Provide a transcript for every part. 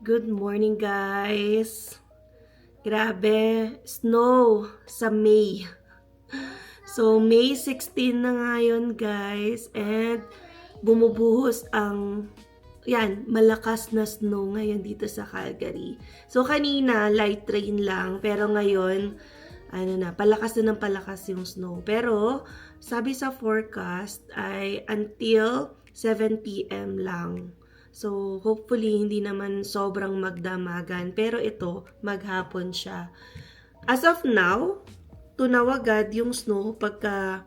Good morning, guys. Grabe, snow sa May. So, May 16 na ngayon, guys. And bumubuhos ang malakas na snow ngayon dito sa Calgary. So, kanina, light rain lang. Pero ngayon, palakas na ng palakas yung snow. Pero, sabi sa forecast ay until 7 p.m. lang. So, hopefully, hindi naman sobrang magdamagan. Pero ito, maghapon siya. As of now, tunaw agad yung snow pagka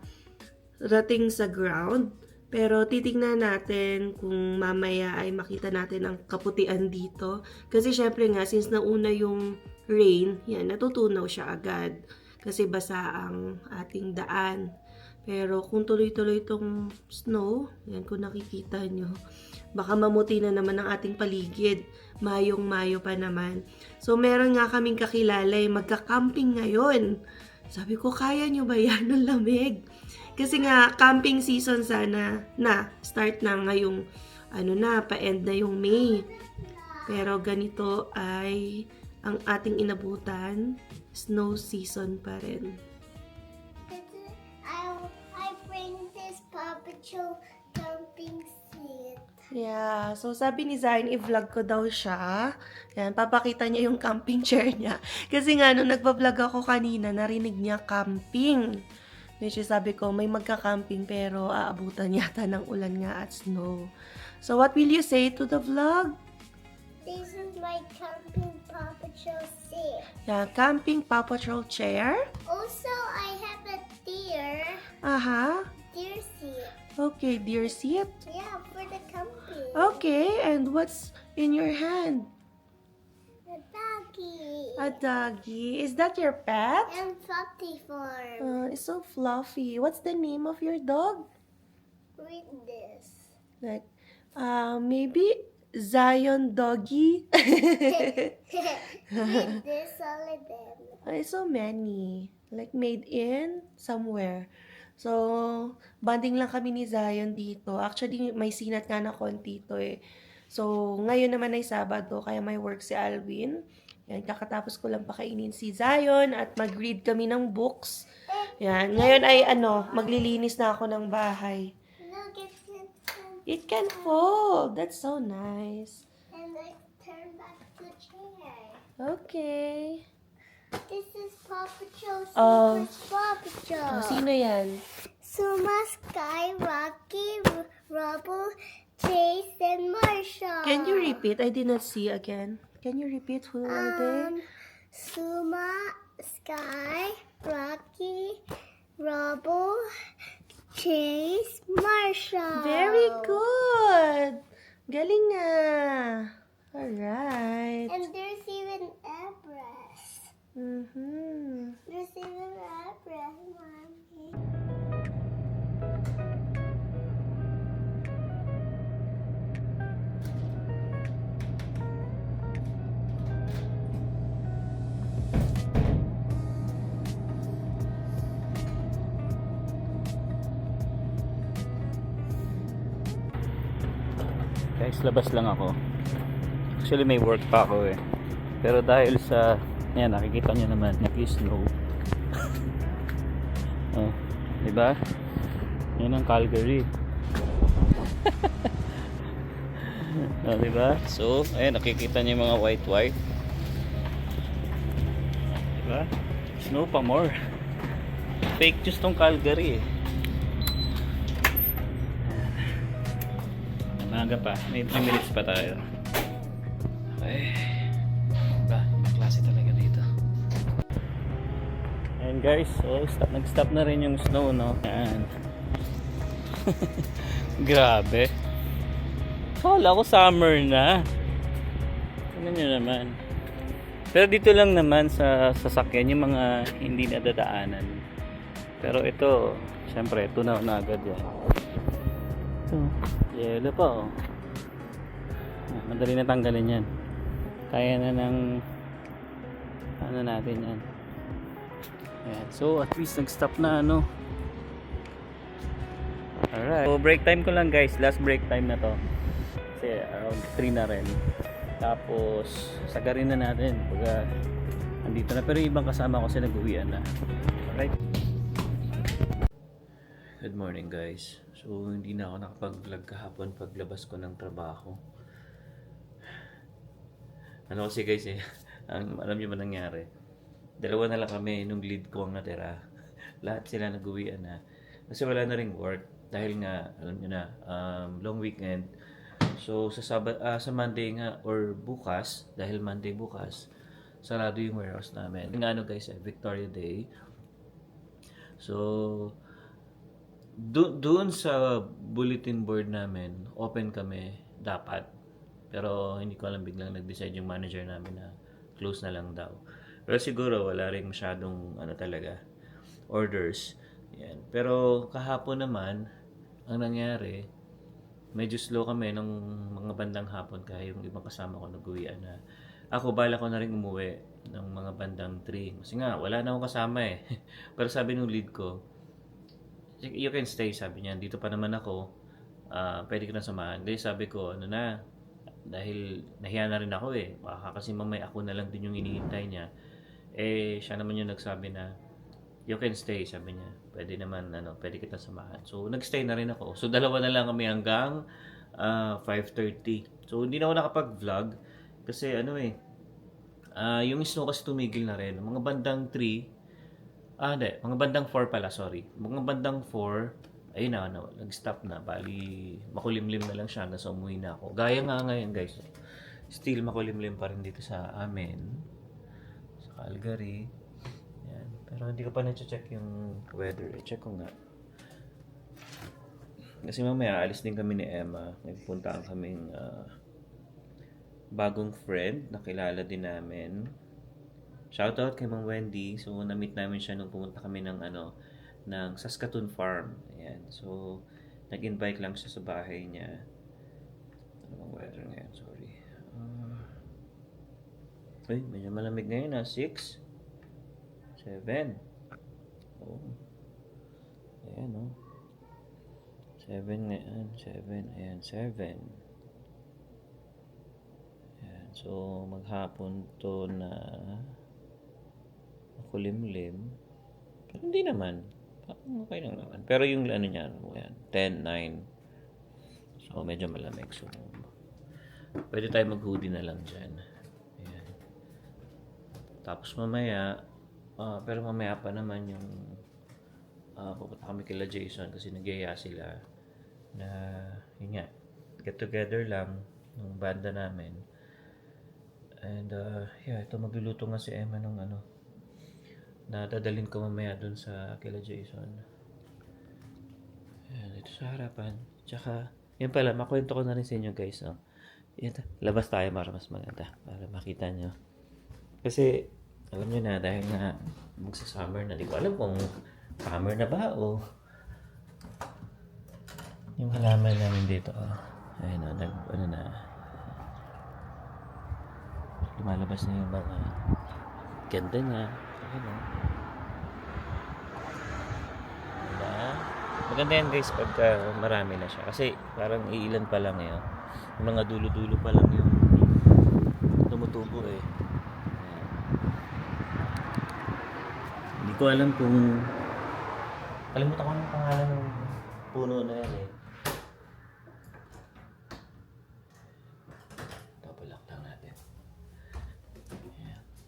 rating sa ground. Pero titignan natin kung mamaya ay makita natin ang kaputian dito. Kasi syempre nga, since nauna yung rain, natutunaw siya agad. Kasi basa ang ating daan. Pero kung tuloy-tuloy itong snow, kung nakikita nyo, baka mamuti na naman ang ating paligid. Mayong-mayo pa naman. So, meron nga kaming kakilala, magka-camping ngayon. Sabi ko, kaya nyo ba yan ng lamig? Kasi nga, camping season sana na. Start na ngayong, pa-end na yung May. Pero ganito ay ang ating inabutan. Snow season pa rin. I bring this Paw Patrol camping seat. Yeah, so sabi ni Zion, i-vlog ko daw siya. Yan, papakita niya yung camping chair niya. Kasi nga, nung nagpa-vlog ako kanina, narinig niya camping. Which is, sabi ko, may magka-camping pero aabutan yata ng ulan nga at snow. So, what will you say to the vlog? This is my camping Paw Patrol seat. Yeah, camping Paw Patrol chair. Also, I have a deer seat. Okay, deer seat. Yeah, for the camping. Okay, and what's in your hand? The doggy. A doggy. Is that your pet? And fluffy form. It's so fluffy. What's the name of your dog? Read this. Like, maybe Zion Doggy. Read this all of them. So many. Like, made in somewhere. So, bonding lang kami ni Zion dito. Actually, may sinat nga na konti to eh. So, ngayon naman ay Sabado, kaya may work si Alwin. Yan, kakatapos ko lang pakainin si Zion at mag-read kami ng books. Yan, ngayon ay maglilinis na ako ng bahay. Look, It can fold. That's so nice. and I turn back the chair. Okay. This is Paw Patrol. Oh. Paw Patrol. Sino yan? Suma, Sky, Rocky, Rubble, Chase, and Marshall. Can you repeat? I did not see again. Can you repeat who are they? Suma, Sky, Rocky, Rubble, Chase, Marshall. Very good. Galing na. Alright. And there's even Everest. There's even Everest, Mommy. Guys, labas lang ako. Actually may work pa ako eh. Pero dahil sa nakikita niyo naman, nag-snow. Oh, 'di ba? Yan ang Calgary. Oh, 'di ba? So, ayun nakikita niyo yung mga white. 'Di ba? Snow pa more. Fake news tong Calgary eh. Maaga pa, may 3 minutes pa tayo. Okay. Diba? May klase talaga dito. Ayan guys, so nag-stop na rin yung snow, no? Ayan. Grabe. Kala ko summer na. Tingnan nyo naman. Pero dito lang naman sa sasakyan yung mga hindi nadadaanan. Pero ito, syempre, tunaw na agad yan. Yelo pa oh. Madali na tanggalin yan. Kaya na ng natin yan. Ayan. So at least nag-stop na Alright. So break time ko lang guys. Last break time na to. Kasi around 3 na rin. Tapos, sagarin na natin. Pagka, andito na. Pero yung ibang kasama ko kasi nag-uwian na. Alright. Good morning guys. So, hindi na ako nakapag-vlog kahapon paglabas ko ng trabaho. Ano kasi guys alam niyo ba nangyari? Dalawa na lang kami nung lead ko ang natira. Lahat sila nag-uwian na. Kasi wala na ring work. Dahil nga, alam niyo na, long weekend. So, sa Monday nga, or bukas, dahil Monday bukas, sarado yung warehouse namin. Nga ano guys, Victoria Day. So, doon sa bulletin board namin, open kami dapat. Pero hindi ko alam, biglang nag-decide yung manager namin na close na lang daw. Pero siguro wala rin masyadong talaga orders. Yan. Pero kahapon naman, ang nangyari, medyo slow kami ng mga bandang hapon kaya yung ibang kasama ko nag-uwian na. Ako, bala ko na rin umuwi ng mga bandang 3. Kasi nga, wala na akong kasama eh. Pero sabi nung lead ko, you can stay, sabi niya. Dito pa naman ako, pwede ko na samahan. Dahil sabi ko, dahil nahiya na rin ako eh. Baka kasi mamaya ako na lang din yung inihintay niya. Eh, siya naman yung nagsabi na, you can stay, sabi niya. Pwede naman, pwede kita samahan. So, nag-stay na rin ako. So, dalawa na lang kami hanggang 5:30. So, hindi na ako nakapag-vlog. Kasi yung snow kasi tumigil na rin. Mga bandang 3, mga bandang 4 pala, sorry. Mga bandang 4, ayun na, nag-stop na. Bali, makulimlim na lang siya hanggang sa umuwi na ako. Gaya nga ngayon, guys. Still makulimlim pa rin dito sa amin. Sa Calgary. Yan. Pero hindi ko pa na-check yung weather. I-check ko nga. Kasi mamaya, alis din kami ni Emma. Nagpuntaan kaming bagong friend. Nakilala din namin. Shoutout kay Mang Wendy. So, na-meet namin siya nung pumunta kami ng Saskatoon Farm. Ayan. So, nag-invite lang siya sa bahay niya. Ano bang weather ngayon? Sorry. Medyo malamig ngayon 6, 7. Oh. Ayan, 7 ngayon. 7. Ayan, 7. Ayan. So, maghapon to na kulimlim. Pero hindi naman. Okay lang naman. Pero yung niya, 10, 9. So, medyo malamig. So, pwede tayo mag-hoodie na lang dyan. Ayan. Tapos mamaya, pero mamaya pa naman yung pupunta kami kila Jason kasi nagyaya sila na, yun nga, get together lang ng banda namin. And, ito magluluto nga si Emma ng na dadalhin ko mamaya dun sa kila Jason. Ayan, ito sa harapan. Tsaka, yun pala, makwento ko na rin sa inyo guys. Ito, labas tayo para mas maganda. Para makita nyo. Kasi, alam nyo na, dahil nga magsa-summer na. Di ko alam kung summer na ba o yung halaman namin dito. Ayun na. Lumalabas na yung mga ganda niya. Diba? Maganda yan guys pagka marami na siya. Kasi parang iilan pa lang yun. Yung mga dulo-dulo pa lang yung tumutubo eh. Ayan. Hindi ko alam kung kalimutan ko ng pangalan ng puno na yan eh.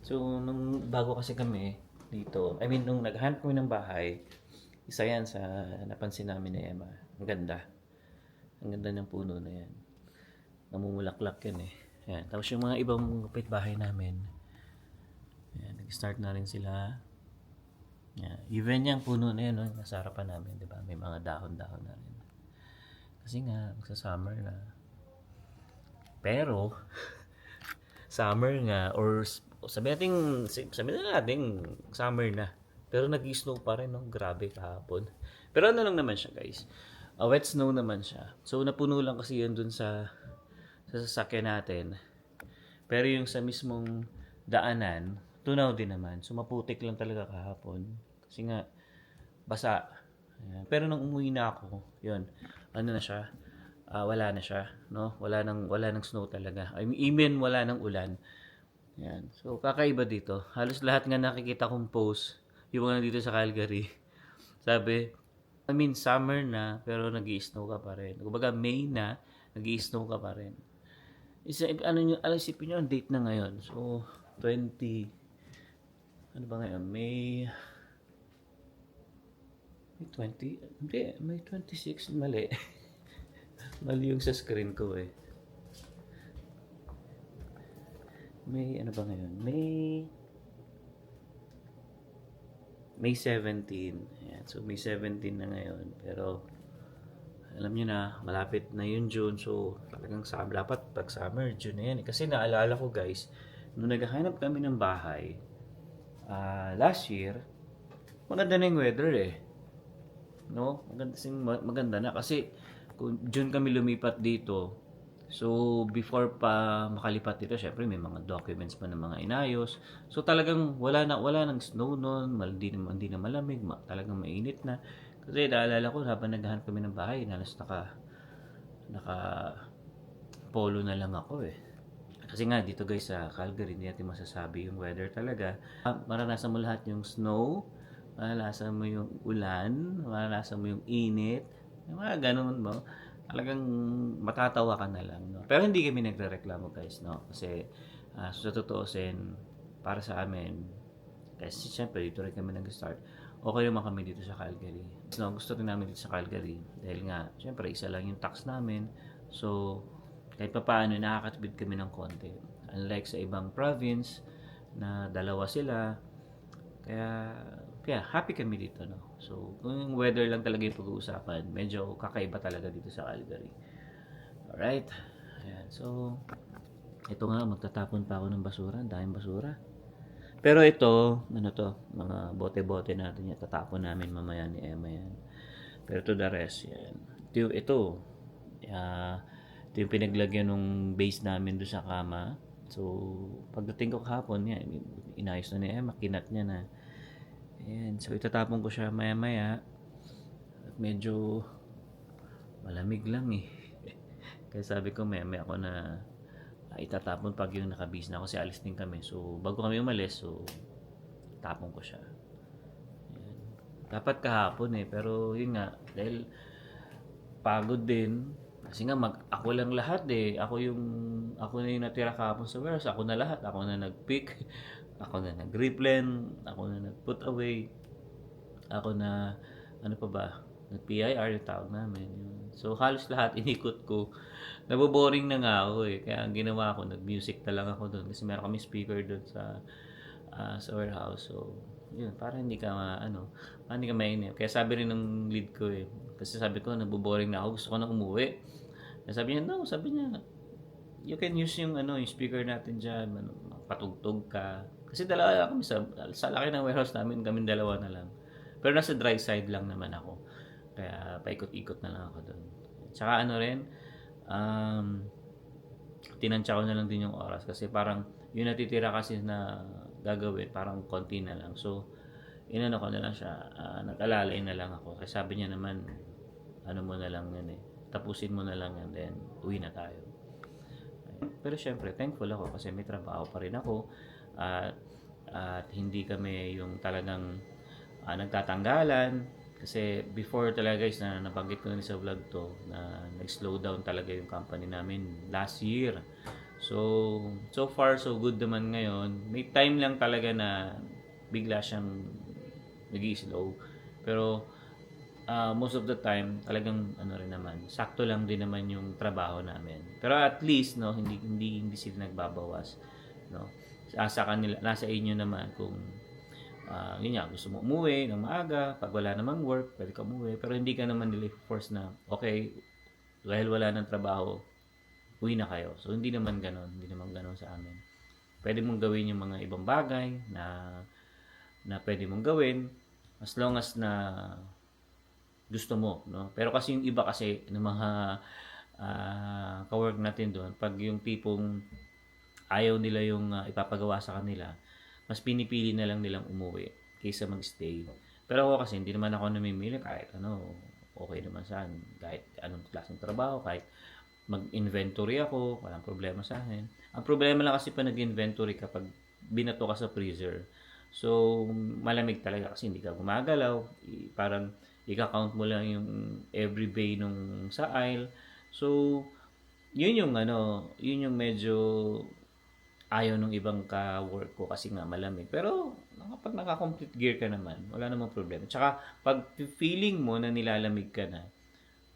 So, nung bago kasi kami dito, nung naghanap kami ng bahay, isa yan sa napansin namin ni Emma. Ang ganda. Ang ganda ng puno na yan. Namumulaklak yan eh. Yan. Tapos yung mga ibang kapitbahay namin, yan, nag-start na rin sila. Yan. Even yung puno na yan, nasa harapan namin, di ba? May mga dahon-dahon na rin. Kasi nga, magsa-summer na. Pero, summer nga, or sabihin na natin summer na. Pero nag-snow pa rin, grabe kahapon. Pero lang naman siya, guys. Wet snow naman siya. So, napuno lang kasi yun dun sa sasakyan natin. Pero yung sa mismong daanan, tunaw din naman. So, maputik lang talaga kahapon. Kasi nga, basa. Ayan. Pero nung umuwi na ako, yun, na siya, wala na siya, no? Wala nang snow talaga. I mean, even wala nang ulan. Yan. So, kakaiba dito. Halos lahat nga nakikita kong post, yung mga dito sa Calgary. Sabi, I mean, summer na, pero nag-i-snow ka pa rin. Kumbaga, May na, nag-i-snow ka pa rin. Isipin nyo, ang date na ngayon. So, 20, ano ba ngayon? May 20? Hindi, May 26. Mali. Mali yung sa screen ko eh. May, ano ba ngayon? May 17. Ayan. So, May 17 na ngayon. Pero, alam nyo na, malapit na yung June. So, talagang dapat pag summer, June na yan. Kasi naalala ko guys, nung naghahanap kami ng bahay, last year, maganda na yung weather eh. No? Maganda na. Kasi, kung June kami lumipat dito, so before pa makalipat dito, syempre may mga documents pa ng mga inayos. So talagang wala nang snow noon, hindi na malamig, talagang mainit na. Kasi naalala ko habang naghahanap kami ng bahay, halos naka polo na lang ako eh. Kasi nga dito guys sa Calgary, hindi natin masasabi yung weather talaga. Maranasan mo lahat yung snow, maranasan mo yung ulan, maranasan mo yung init, yung mga ganun mo. Talagang matatawa ka na lang, no? Pero hindi kami nagrereklamo guys, no? Kasi sa totoo para sa amin, kasi siyempre dito rin kami nag-start, okay naman kami dito sa Calgary. No, gusto rin namin dito sa Calgary dahil nga, siyempre isa lang yung tax namin. So, kahit pa paano, nakakatipid kami ng konti. Unlike sa ibang province na dalawa sila, kaya happy kami dito, no? So, kung yung weather lang talaga yung pag-uusapan, medyo kakaiba talaga dito sa Calgary. Alright. Ayan. So, ito nga, magtatapon pa ako ng basura. Ang daming basura. Pero ito, mga bote-bote natin yan. Tatapon namin mamaya ni Emma yan. Pero to the rest, yan. Ito yung pinaglagyan ng base namin doon sa kama. So, pagdating ko kahapon, yan, inayos na ni Emma, kinat niya na. Ayan, so itatapon ko siya maya-maya. Medyo malamig lang eh. Kaya sabi ko maya-maya ako na itatapon pag yung nakabis na ako kasi alis din kami. So bago kami umalis, so tapon ko siya. Ayan. Dapat kahapon eh, pero yun nga, dahil pagod din. Kasi nga ako lang lahat eh. Ako na yung natira kahapon sa warehouse. Ako na lahat. Ako na nag-pick. Ako na nag-replen, ako na nag-put away, ako na, ano pa ba, nag-PIR yung tawag namin. So, halos lahat inikot ko. Naboboring na nga ako eh. Kaya ang ginawa ko, nag-music na lang ako doon. Kasi meron kami speaker doon sa warehouse. So, yun, para hindi ka mainip. Kaya sabi rin ng lead ko eh. Kasi sabi ko, naboboring na ako. Gusto ko na umuwi. Sabi niya, you can use yung speaker natin dyan. Patugtog ka. Kasi dalawa kami sa laki ng warehouse namin, kami dalawa na lang. Pero nasa dry side lang naman ako. Kaya paikot-ikot na lang ako doon. Tsaka tinansya ko na lang din yung oras. Kasi parang yung natitira kasi na gagawin, parang konti na lang. So, inano ko na lang siya. Nag-alalay na lang ako. Kasi sabi niya naman, mo na lang yan eh. Tapusin mo na lang yan, then uwi na tayo. Pero syempre, thankful ako kasi may trabaho pa rin ako at hindi kami yung talagang nagtatanggalan. Kasi before talaga guys, na nabanggit ko na sa vlog to, na nag-slow down talaga yung company namin last year. So far so good naman ngayon. May time lang talaga na bigla siyang nag-i-slow. Pero most of the time talagang rin naman, sakto lang din naman yung trabaho namin. Pero at least hindi sila nagbabawas, no. Sa kanila, nasa inyo naman kung yun nga, gusto mo umuwi ng maaga, pag wala namang work, pwede ka umuwi, pero hindi ka naman nila force na okay, dahil wala nang trabaho, uwi na kayo. So hindi naman ganoon sa amin. Pwede mong gawin yung mga ibang bagay na pwede mong gawin as long as na gusto mo, no? Pero kasi yung iba kasi ng mga ka-work natin doon, pag yung tipong ayaw nila yung ipapagawa sa kanila, mas pinipili na lang nilang umuwi kaysa magstay. Pero ako kasi hindi naman ako namimili kahit okay naman sa akin. Kahit anong klaseng trabaho, kahit mag-inventory ako, walang problema sa akin. Ang problema lang kasi pa nag-inventory kapag binato ka sa freezer. So, malamig talaga kasi hindi ka gumagalaw. Parang ika-count mo lang yung every bay nung sa aisle. So, yun yung medyo ayaw nung ibang ka-work ko kasi nga malamig. Pero kapag naka-complete gear ka naman, wala namang problema. Tsaka pag feeling mo na nilalamig ka na,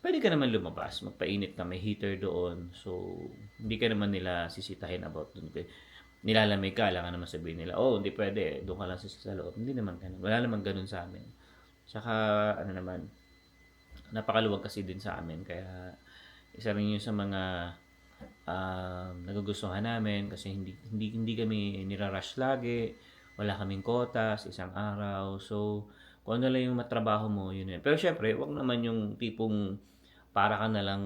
pwede ka naman lumabas, magpainit ka, may heater doon. So, hindi ka naman nila sisitahin about dun. Nilalamig ka, lang naman sabihin nila, oh, hindi pwede, doon ka lang sa loob. Hindi naman ganun. Wala naman ganun sa amin. Tsaka, ano naman, napakaluwag kasi din sa amin. Kaya, isa rin yun sa mga nagugustuhan namin kasi hindi kami nirarush lagi. Wala kaming quotas, isang araw. So, kung ano lang yung matrabaho mo, yun yun. Pero syempre, wag naman yung tipong para ka na lang,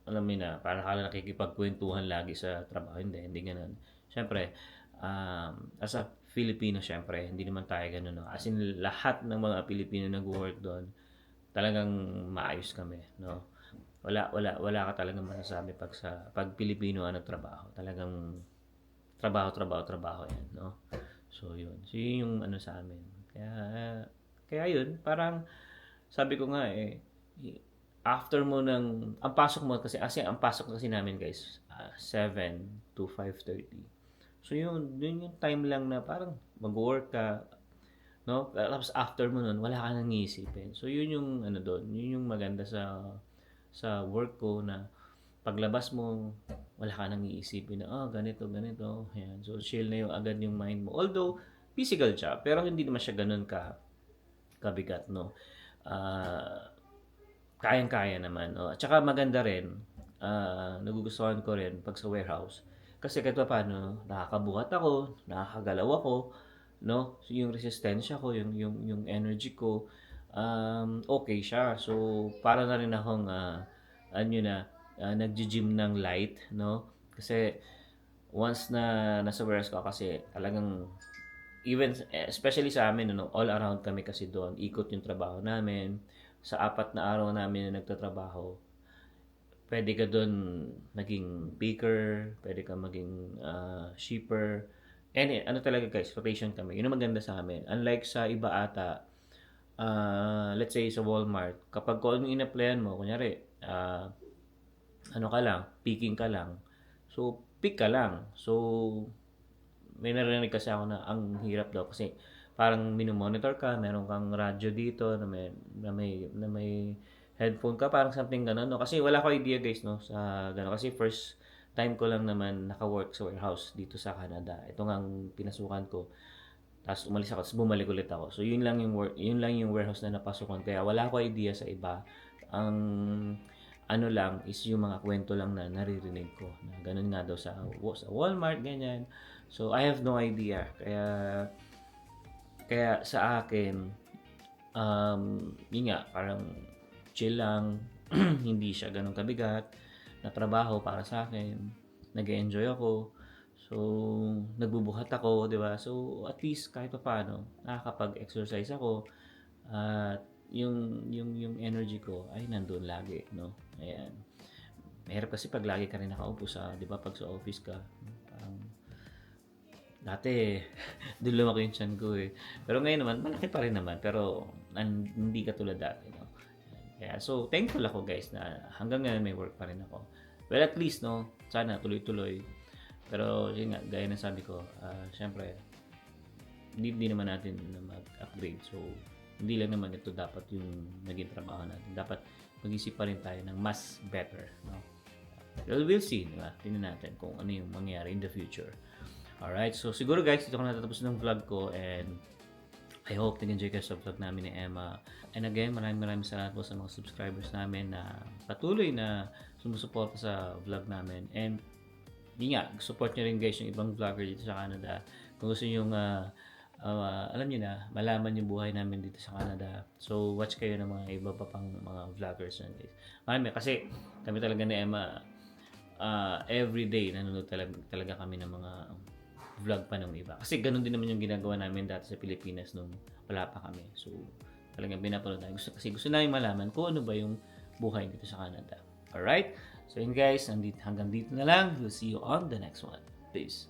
alam mo na, para ka lang nakikipagkwentuhan lagi sa trabaho. Hindi ganun. Syempre, as a Filipino, syempre, hindi naman tayo ganun. No? As in, lahat ng mga Pilipino nag-work doon, talagang maayos kami. No? Wala ka talagang masasabi pag Pilipino ang nagtrabaho. Talagang trabaho yan. No? So, yun. So, yun yung ano sa amin. Kaya yun, parang sabi ko nga after mo ang pasok kasi namin guys, 7 to 5:30. So yun yung time lang na parang mag-work ka, no? Tapos after mo nun, wala ka nang iisipin. So yun yung ano doon, yun yung maganda sa work ko na paglabas mo, wala ka nang iisipin na ganito, yan. So chill na yung agad yung mind mo. Although physical siya, pero hindi naman siya ganoon kabigat, no? Kayang-kaya naman. At saka maganda rin, nagugustuhan ko rin pag sa warehouse. Kasi kahit paano, nakakabuhat ako, nakakagalaw ako, no? So, yung resistensya ko, yung energy ko, okay siya. So, para na rin akong, nagji-gym ng light, no? Kasi, once na nasa warehouse ko kasi talagang even especially sa amin all around kami kasi doon ikot yung trabaho namin sa 4 na araw namin na nagtatrabaho pwede ka doon maging picker, pwede ka maging shipper, ano talaga guys, rotation kami. Yun ang maganda sa amin. Unlike sa iba ata, let's say sa Walmart, kapag kung anong in-applyan mo, kunyari, ano ka lang, picking ka lang, so pick ka lang. So, may narinig kasi ako na ang hirap daw kasi parang minomonitor ka, meron kang radyo dito na may headphone ka, parang something gano'n, no? Kasi wala ko idea guys, no, sa gano'n. Kasi first time ko lang naman naka-work sa warehouse dito sa Canada. Ito nga ang pinasukan ko. Tapos umalis ako, tapos bumalik ulit ako. So yun lang yung warehouse na napasukan. Kaya wala ko idea sa iba. Ang ano lang is yung mga kwento lang na naririnig ko. Na ganun nga daw sa Walmart, ganyan. So I have no idea. Kaya sa akin, yun nga, parang chill lang, hindi siya ganun kabigat na trabaho para sa akin. Nag-enjoy ako. So, nagbubuhat ako, 'di ba? So, at least kahit paano nakakapag-exercise ako at yung energy ko ay nandoon lagi, no? Ayan. Mahirap kasi pag lagi ka rin nakaupo 'di ba, pag sa office ka. Parang dati doon lumaki yung tiyan ko eh. Pero ngayon naman malaki pa rin naman, pero hindi katulad dati, no? Kaya so thankful ako guys na hanggang ngayon may work pa rin ako. Well, at least no, sana tuloy-tuloy. Pero yun nga, gaya ng sabi ko, syempre hindi naman natin na mag-upgrade. So hindi lang naman ito dapat yung naging trabaho natin. Dapat mag-isip pa rin tayo ng mas better, no? Well, we'll see, diba? Tingnan natin kung ano yung mangyayari in the future. Alright, so siguro guys, dito ko natatapos ng vlog ko and I hope nag-enjoy kayo sa vlog namin ni Emma. And again, maraming salamat po sa mga subscribers namin na patuloy na sumusuporta sa vlog namin. And yun nga, support nyo rin guys yung ibang vlogger dito sa Canada. Kung gusto nyo alam nyo na, malaman yung buhay namin dito sa Canada. So, watch kayo ng mga iba pa pang mga vloggers na guys. Marami, kasi kami talaga ni Emma, everyday nanonood talaga kami ng mga vlog pa ng iba. Kasi ganun din naman yung ginagawa namin dati sa Pilipinas nung wala pa kami. So, talagang pinapanood namin. Kasi gusto namin malaman kung ano ba yung buhay dito sa Canada. Alright? So yun guys, hanggang dito na lang. We'll see you on the next one. Peace.